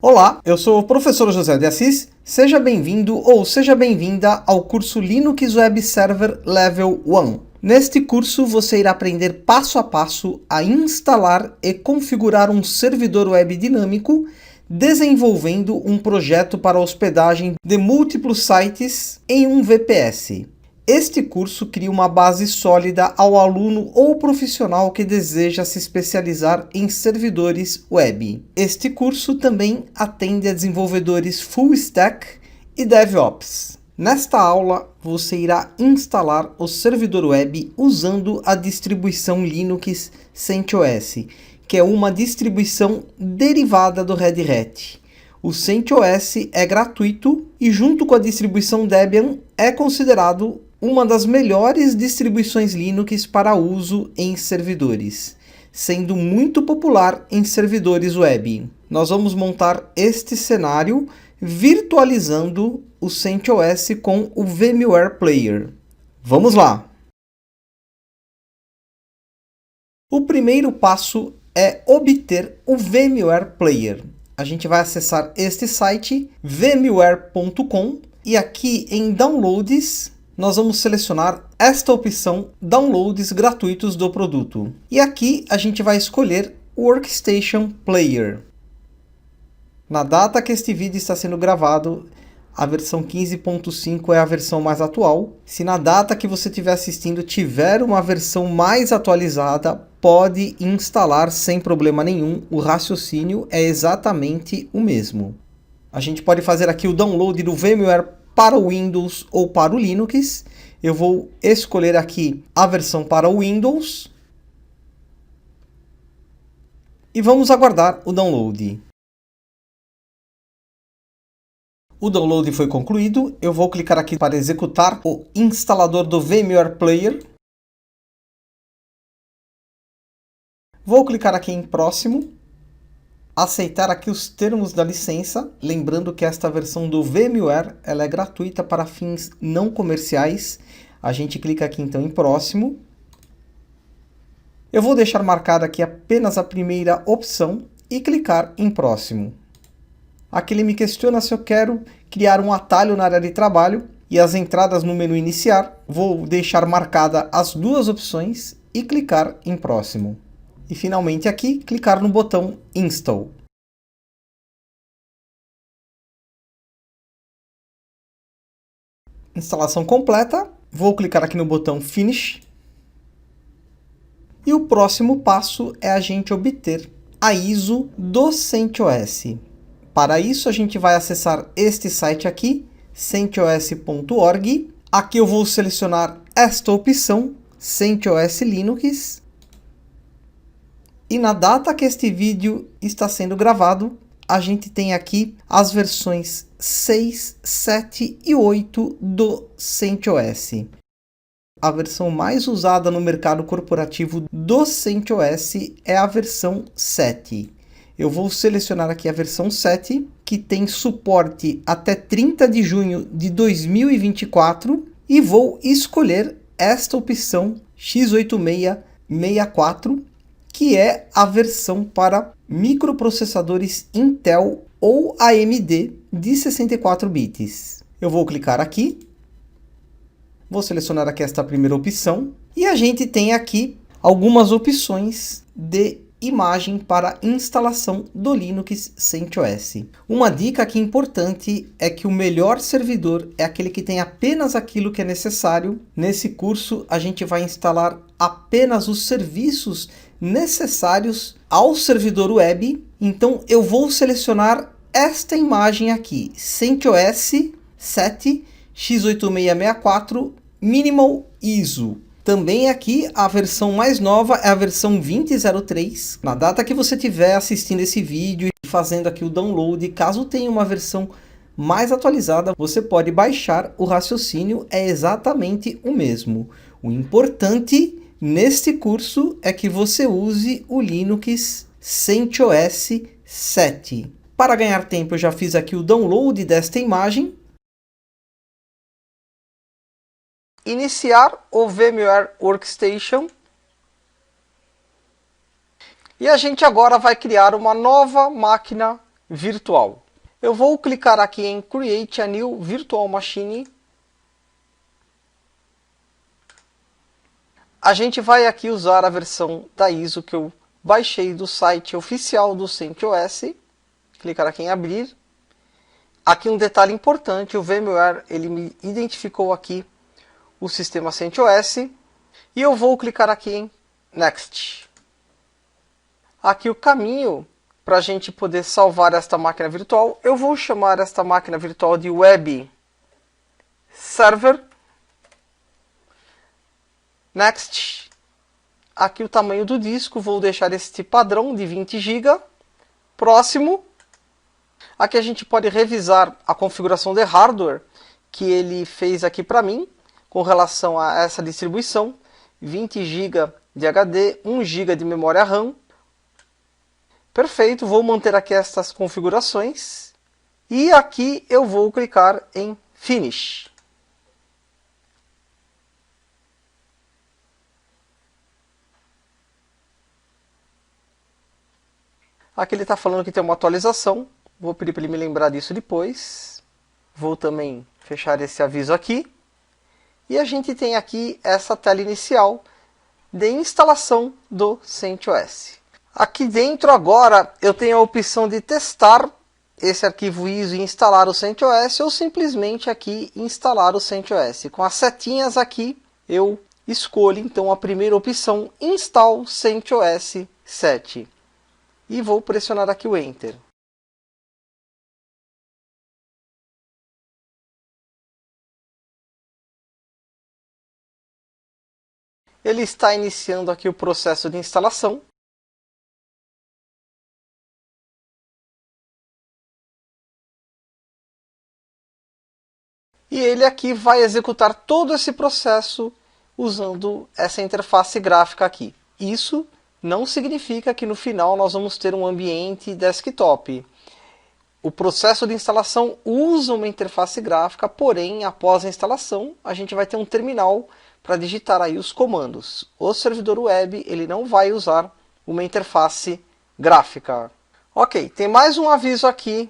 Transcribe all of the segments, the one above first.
Olá, eu sou o professor José de Assis. Seja bem-vindo ou seja bem-vinda ao curso Linux Web Server Level 1. Neste curso você irá aprender passo a passo a instalar e configurar um servidor web dinâmico, desenvolvendo um projeto para hospedagem de múltiplos sites em um VPS. Este curso cria uma base sólida ao aluno ou profissional que deseja se especializar em servidores web. Este curso também atende a desenvolvedores Full Stack e DevOps. Nesta aula, você irá instalar o servidor web usando a distribuição Linux CentOS, que é uma distribuição derivada do Red Hat. O CentOS é gratuito e, junto com a distribuição Debian, é considerado uma das melhores distribuições Linux para uso em servidores, sendo muito popular em servidores web. Nós vamos montar este cenário virtualizando o CentOS com o VMware Player. Vamos lá! O primeiro passo é obter o VMware Player. A gente vai acessar este site, vmware.com, e aqui em Downloads, nós vamos selecionar esta opção Downloads gratuitos do produto. E aqui a gente vai escolher Workstation Player. Na data que este vídeo está sendo gravado, a versão 15.5 é a versão mais atual. Se na data que você estiver assistindo tiver uma versão mais atualizada, pode instalar sem problema nenhum. O raciocínio é exatamente o mesmo. A gente pode fazer aqui o download do VMware para o Windows ou para o Linux. Eu vou escolher aqui a versão para o Windows. E vamos aguardar o download. O download foi concluído. Eu vou clicar aqui para executar o instalador do VMware Player. Vou clicar aqui em próximo. Aceitar aqui os termos da licença, lembrando que esta versão do VMware ela é gratuita para fins não comerciais. A gente clica aqui então em próximo. Eu vou deixar marcada aqui apenas a primeira opção e clicar em próximo. Aqui ele me questiona se eu quero criar um atalho na área de trabalho e as entradas no menu iniciar. Vou deixar marcada as duas opções e clicar em próximo. E finalmente aqui, clicar no botão Install. Instalação completa. Vou clicar aqui no botão Finish. E o próximo passo é a gente obter a ISO do CentOS. Para isso a gente vai acessar este site aqui, centos.org. Aqui eu vou selecionar esta opção, CentOS Linux. E na data que este vídeo está sendo gravado, a gente tem aqui as versões 6, 7 e 8 do CentOS. A versão mais usada no mercado corporativo do CentOS é a versão 7. Eu vou selecionar aqui a versão 7, que tem suporte até 30 de junho de 2024, e vou escolher esta opção x86-64, que é a versão para microprocessadores Intel ou AMD de 64 bits. Eu vou clicar aqui, vou selecionar aqui esta primeira opção, e a gente tem aqui algumas opções de imagem para instalação do Linux CentOS. Uma dica aqui importante é que o melhor servidor é aquele que tem apenas aquilo que é necessário. Nesse curso a gente vai instalar apenas os serviços necessários ao servidor web. Então eu vou selecionar esta imagem aqui, CentOS 7 x86-64 Minimal ISO. Também aqui a versão mais nova é a versão 20.03. Na data que você estiver assistindo esse vídeo e fazendo aqui o download, caso tenha uma versão mais atualizada, você pode baixar. O raciocínio é exatamente o mesmo. O importante neste curso é que você use o Linux CentOS 7. Para ganhar tempo, eu já fiz aqui o download desta imagem. Iniciar o VMware Workstation. E a gente agora vai criar uma nova máquina virtual. Eu vou clicar aqui em Create a New Virtual Machine. A gente vai aqui usar a versão da ISO que eu baixei do site oficial do CentOS. Clicar aqui em abrir. Aqui um detalhe importante, o VMware ele me identificou aqui o sistema CentOS. E eu vou clicar aqui em Next. Aqui o caminho para a gente poder salvar esta máquina virtual. Eu vou chamar esta máquina virtual de Web Server. Next. Aqui o tamanho do disco, vou deixar este padrão de 20 GB. Próximo. Aqui a gente pode revisar a configuração de hardware que ele fez aqui para mim, com relação a essa distribuição. 20 GB de HD, 1 GB de memória RAM. Perfeito, vou manter aqui estas configurações. E aqui eu vou clicar em Finish. Aqui ele está falando que tem uma atualização. Vou pedir para ele me lembrar disso depois. Vou também fechar esse aviso aqui. E a gente tem aqui essa tela inicial de instalação do CentOS. Aqui dentro agora eu tenho a opção de testar esse arquivo ISO e instalar o CentOS ou simplesmente aqui instalar o CentOS. Com as setinhas aqui eu escolho então a primeira opção, Install CentOS 7. E vou pressionar aqui o Enter. Ele está iniciando aqui o processo de instalação. E ele aqui vai executar todo esse processo usando essa interface gráfica aqui. Isso não significa que no final nós vamos ter um ambiente desktop. O processo de instalação usa uma interface gráfica, porém, após a instalação, a gente vai ter um terminal para digitar aí os comandos. O servidor web ele não vai usar uma interface gráfica. Ok, tem mais um aviso aqui.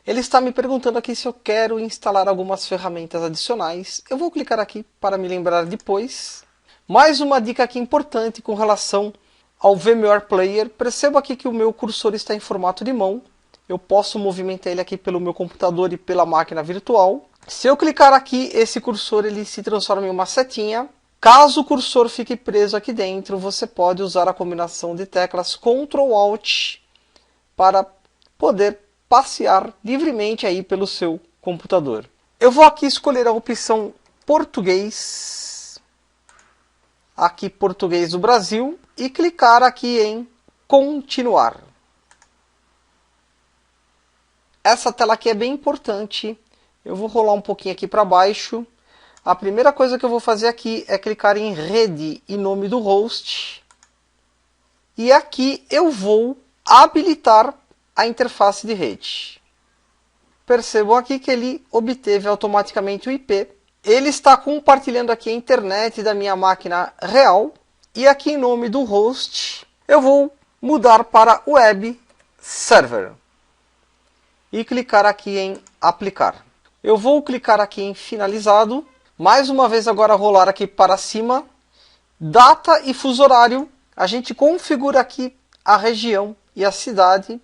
Ele está me perguntando aqui se eu quero instalar algumas ferramentas adicionais. Eu vou clicar aqui para me lembrar depois. Mais uma dica aqui importante com relação ao VMware Player. Perceba aqui que o meu cursor está em formato de mão. Eu posso movimentar ele aqui pelo meu computador e pela máquina virtual. Se eu clicar aqui, esse cursor ele se transforma em uma setinha. Caso o cursor fique preso aqui dentro, você pode usar a combinação de teclas Ctrl Alt para poder passear livremente aí pelo seu computador. Eu vou aqui escolher a opção Português, aqui Português do Brasil, e clicar aqui em Continuar. Essa tela aqui é bem importante. Eu vou rolar um pouquinho aqui para baixo. A primeira coisa que eu vou fazer aqui é clicar em Rede e nome do host. E aqui eu vou habilitar a interface de rede. Percebam aqui que ele obteve automaticamente o IP. Ele está compartilhando aqui a internet da minha máquina real. E aqui em nome do host, eu vou mudar para Web Server. E clicar aqui em Aplicar. Eu vou clicar aqui em Finalizado. Mais uma vez agora rolar aqui para cima. Data e fuso horário. A gente configura aqui a região e a cidade.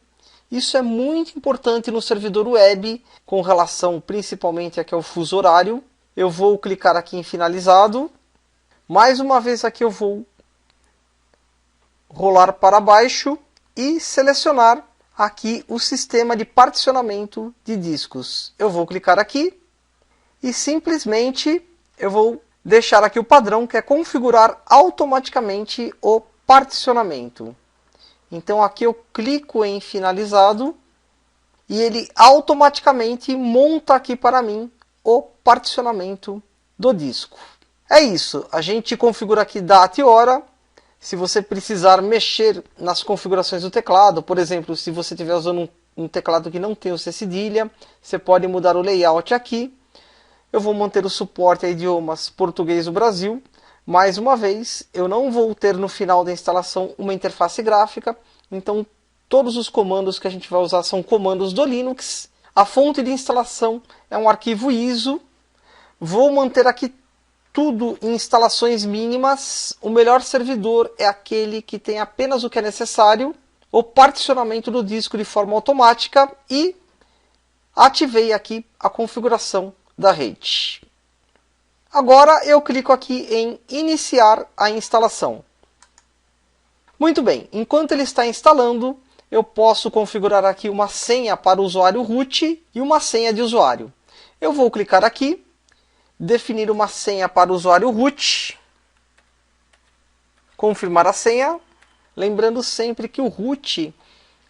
Isso é muito importante no servidor web, com relação principalmente aqui ao fuso horário. Eu vou clicar aqui em Finalizado. Mais uma vez aqui eu vou rolar para baixo e selecionar aqui o sistema de particionamento de discos. Eu vou clicar aqui e simplesmente eu vou deixar aqui o padrão, que é configurar automaticamente o particionamento. Então aqui eu clico em Finalizado e ele automaticamente monta aqui para mim o particionamento do disco. É isso, a gente configura aqui data e hora. Se você precisar mexer nas configurações do teclado, por exemplo, se você estiver usando um teclado que não tem o C cedilha, você pode mudar o layout aqui. Eu vou manter o suporte a idiomas português do Brasil. Mais uma vez, eu não vou ter no final da instalação uma interface gráfica, então Todos os comandos que a gente vai usar são comandos do Linux. A fonte de instalação é um arquivo ISO. Vou manter aqui tudo em instalações mínimas. O melhor servidor é aquele que tem apenas o que é necessário. O particionamento do disco de forma automática e ativei aqui a configuração da rede. Agora eu clico aqui em iniciar a instalação. Muito bem, enquanto ele está instalando, eu posso configurar aqui uma senha para o usuário root e uma senha de usuário. Eu vou clicar aqui, definir uma senha para o usuário root, confirmar a senha. Lembrando sempre que o root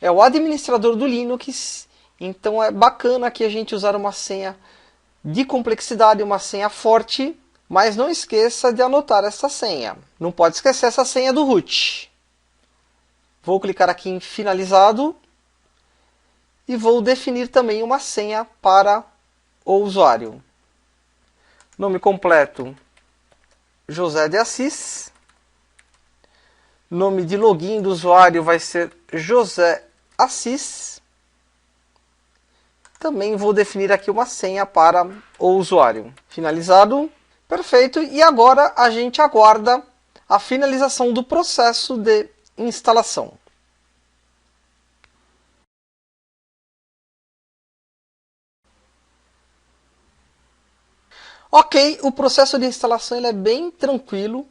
é o administrador do Linux, então é bacana aqui a gente usar uma senha de complexidade, uma senha forte, mas não esqueça de anotar essa senha. Não pode esquecer essa senha do root. Vou clicar aqui em finalizado e vou definir também uma senha para o usuário. Nome completo, José de Assis. Nome de login do usuário vai ser José Assis. Também vou definir aqui uma senha para o usuário. Finalizado. Perfeito. E agora a gente aguarda a finalização do processo de instalação. Ok, o processo de instalação ele é bem tranquilo,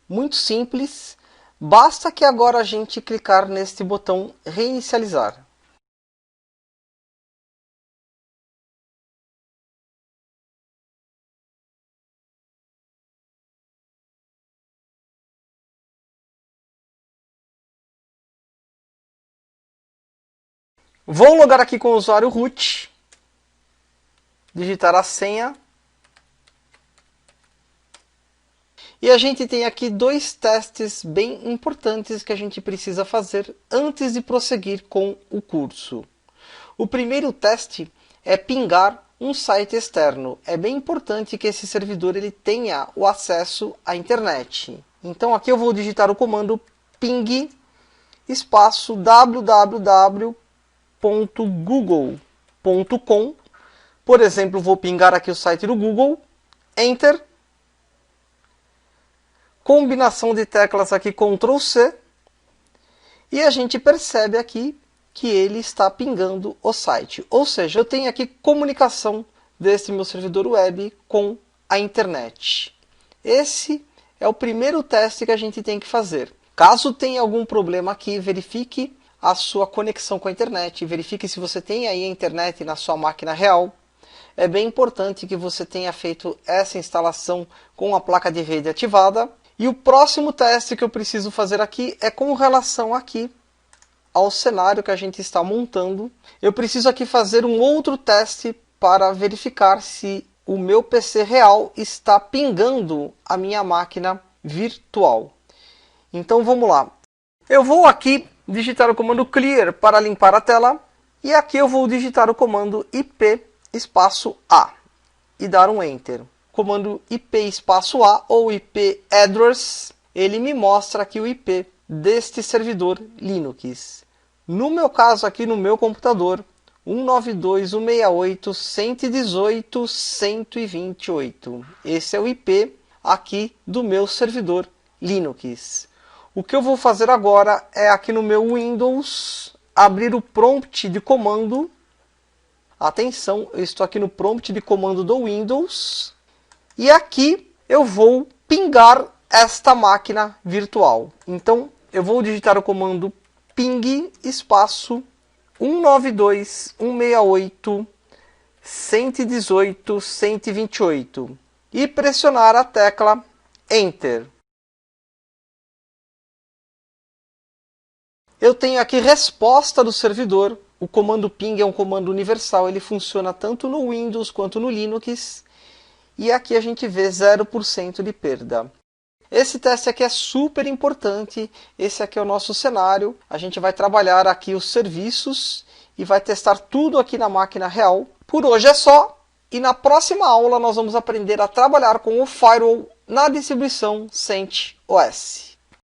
muito simples. Basta que agora a gente clicar neste botão reinicializar. Vou logar aqui com o usuário root, digitar a senha. E a gente tem aqui dois testes bem importantes que a gente precisa fazer antes de prosseguir com o curso. O primeiro teste é pingar um site externo. É bem importante que esse servidor ele tenha o acesso à internet. Então aqui eu vou digitar o comando ping espaço www.google.com. Por exemplo, vou pingar aqui o site do Google, Enter. Combinação de teclas aqui, Ctrl C, e a gente percebe aqui que ele está pingando o site. Ou seja, eu tenho aqui comunicação desse meu servidor web com a internet. Esse é o primeiro teste que a gente tem que fazer. Caso tenha algum problema aqui, verifique a sua conexão com a internet, verifique se você tem aí a internet na sua máquina real. É bem importante que você tenha feito essa instalação com a placa de rede ativada. E o próximo teste que eu preciso fazer aqui é com relação aqui ao cenário que a gente está montando. Eu preciso aqui fazer um outro teste para verificar se o meu PC real está pingando a minha máquina virtual. Então vamos lá. Eu vou aqui digitar o comando clear para limpar a tela. E aqui eu vou digitar o comando IP espaço A e dar um Enter. Comando IP espaço A ou IP address, ele me mostra aqui o IP deste servidor Linux. No meu caso aqui no meu computador, 192.168.118.128. Esse é o IP aqui do meu servidor Linux. O que eu vou fazer agora é aqui no meu Windows, abrir o prompt de comando. Atenção, eu estou aqui no prompt de comando do Windows. E aqui eu vou pingar esta máquina virtual. Então eu vou digitar o comando ping espaço 192.168.118.128 e pressionar a tecla Enter. Eu tenho aqui resposta do servidor. O comando ping é um comando universal, ele funciona tanto no Windows quanto no Linux. E aqui a gente vê 0% de perda. Esse teste aqui é super importante. Esse aqui é o nosso cenário. A gente vai trabalhar aqui os serviços e vai testar tudo aqui na máquina real. Por hoje é só. E na próxima aula nós vamos aprender a trabalhar com o firewall na distribuição CentOS.